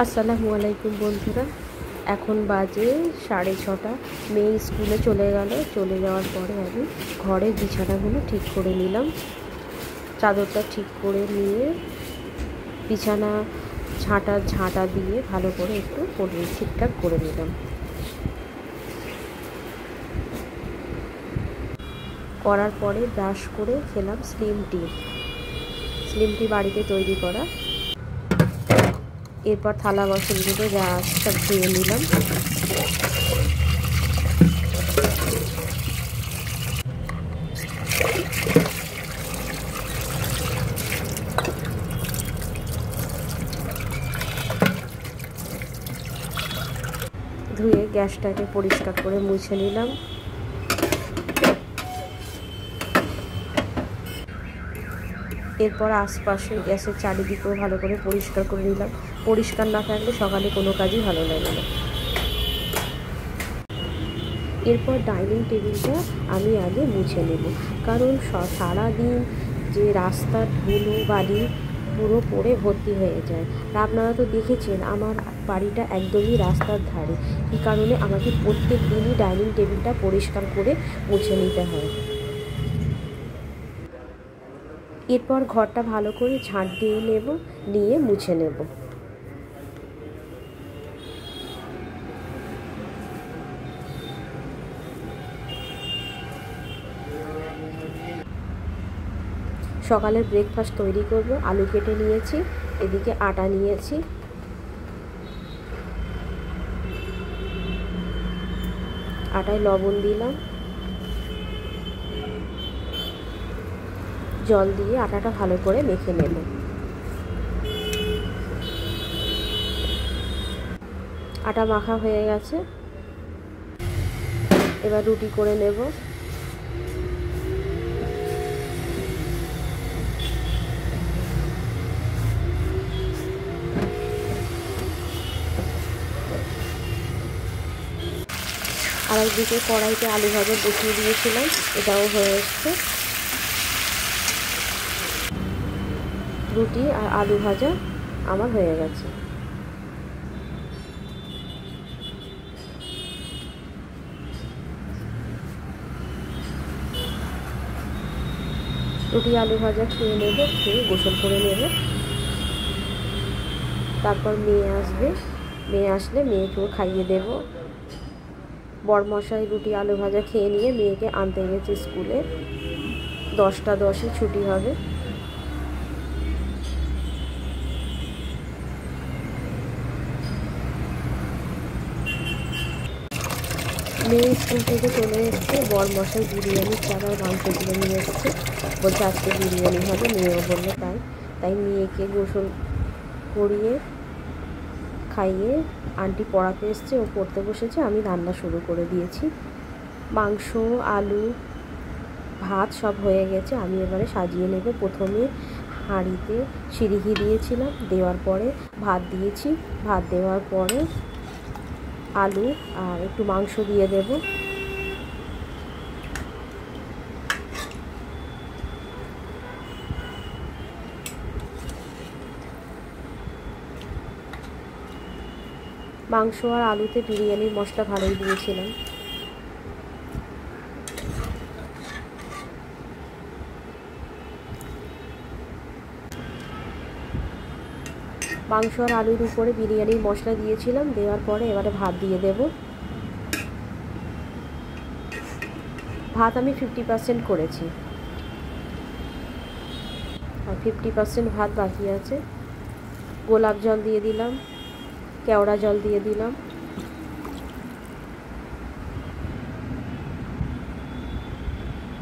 আসসালামু আলাইকুম বন্ধুরা। এখন বাজে 6:30। মেয়ে স্কুলে চলে গেল। চলে যাওয়ার পরে আমি ঘরের বিছানাগুলো ঠিক করে নিলাম। চাদরটা ঠিক করে নিয়ে বিছানা ঝাঁটা দিয়ে ভালো করে একটু ঠিকঠাক করে নিলাম। করার পরে ব্রাশ করে খেলাম স্লিম টি বাড়িতে তৈরি করা। এরপর থালা বাসনগুলো যা সব ধুয়ে নিলাম। ধুয়ে গ্যাসটাকে পরিষ্কার করে মুছে নিলাম। এরপর আশপাশে গ্যাসের চারিদিকেও ভালো করে পরিষ্কার করে নিলাম। পরিষ্কার না থাকলে সকালে কোনো কাজই ভালো লাগে না। এরপর ডাইনিং টেবিলটা আমি আগে মুছে নেব, কারণ সারাদিন যে রাস্তার ধুলো বালি পুরো পড়ে ভর্তি হয়ে যায়। আর আপনারা তো দেখেছেন আমার বাড়িটা একদমই রাস্তার ধারে, এই কারণে আমাকে প্রত্যেক দিনই ডাইনিং টেবিলটা পরিষ্কার করে মুছে নিতে হয়। এরপর ঘরটা ভালো করে ঝাঁট দিয়ে নেব, নিয়ে মুছে নেব। সকালের ব্রেকফাস্ট তৈরি করব। আলু কেটে নিয়েছি, এদিকে আটা নিয়েছি। আটায় লবণ দিলাম, জল দিয়ে আটাটা ভালো করে মেখে নেব। আটা মাখা হয়ে গেছে, এবার রুটি করে নেব। আর একদিকে কড়াইতে আলু ভাজা বসিয়ে দিয়েছিলাম, এটাও হয়ে এসছে। রুটি আর আলু ভাজা আমার হয়ে গেছে। রুটি আলু ভাজা খেয়ে নেব, খেয়ে গোসল করে নেব। তারপর মেয়ে আসবে, মেয়ে আসলে মেয়েকেও খাইয়ে দেব। বরমশাই রুটি আলু ভাজা খেয়ে নিয়ে মেয়েকে আনতে গেছে স্কুলে। 10টা 10-এ ছুটি হবে। মেয়ে স্কুল থেকে চলে এসছে। বরমশাই বিরিয়ানি চালার মাংসগুলো নিয়ে এসেছে, বলছে আজকে বিরিয়ানি হবে। মেয়েও বললো তাই মেয়েকে গোসল করিয়ে খাইয়ে আন্টি পড়াতে এসছে, ও পড়তে বসেছে, আমি রান্না শুরু করে দিয়েছি। মাংস আলু ভাত সব হয়ে গেছে। আমি এবারে সাজিয়ে নেব। প্রথমে হাঁড়িতে সিরিহি দিয়েছিলাম, দেওয়ার পরে ভাত দিয়েছি। ভাত দেওয়ার পরে আলু আর একটু মাংস দিয়ে দেব। মাংস আর আলুতে বিরিয়ানির মশলা ভালোই দিয়েছিলাম। মাংস আর আলুর উপরে বিরিয়ানির মশলা দিয়েছিলাম, দেওয়ার পরে এবারে ভাত দিয়ে দেব। ভাত আমি 50% করেছি, আর 50% ভাত বাকি আছে। গোলাপ জল দিয়ে দিলাম, কেওড়া জল দিয়ে দিলাম,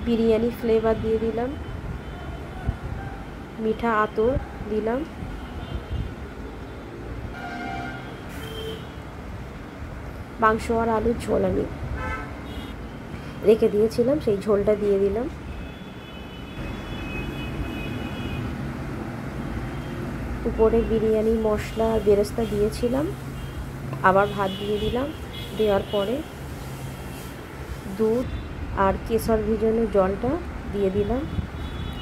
বিরিয়ানি ফ্লেভার দিয়ে দিলাম, মিঠা আতর দিলাম, মাংস আর আলুর ঝোল আমি রেখে দিয়েছিলাম, সেই ঝোলটা দিয়ে দিলাম। উপরে বিরিয়ানি মশলা আর বেরেস্তা দিয়েছিলাম, আবার ভাত দিয়ে দিলাম। দেওয়ার পরে দুধ আর কেশর ভিজানো জলটা দিয়ে দিলাম।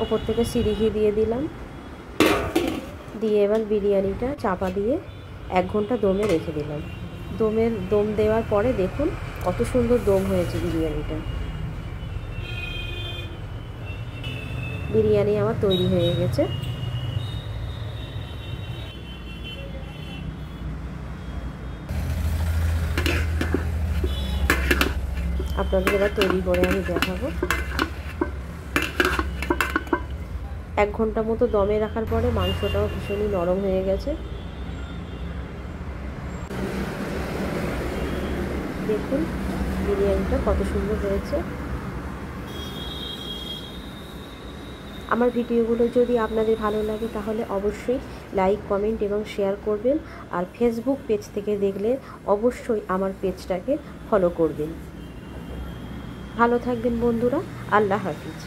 ওপর থেকে সিরিহি দিয়ে দিলাম। দিয়ে এবার বিরিয়ানিটা চাপা দিয়ে 1 ঘন্টা দমে রেখে দিলাম। দম দেওয়ার পরে দেখুন কত সুন্দর দম হয়েছে বিরিয়ানিটা। বিরিয়ানি আমার তৈরি হয়ে গেছে। আপনাদের এবার তৈরি করে আমি দেখাবো। 1 ঘন্টা মতো দমে রাখার পরে মাংসটাও ভীষণই নরম হয়ে গেছে। দেখুন বিরিয়ানিটা কত সুন্দর হয়েছে। আমার ভিডিওগুলো যদি আপনাদের ভালো লাগে তাহলে অবশ্যই লাইক, কমেন্ট এবং শেয়ার করবেন। আর ফেসবুক পেজ থেকে দেখলে অবশ্যই আমার পেজটাকে ফলো করবেন। ভালো থাকবেন বন্ধুরা। আল্লাহ হাফিজ।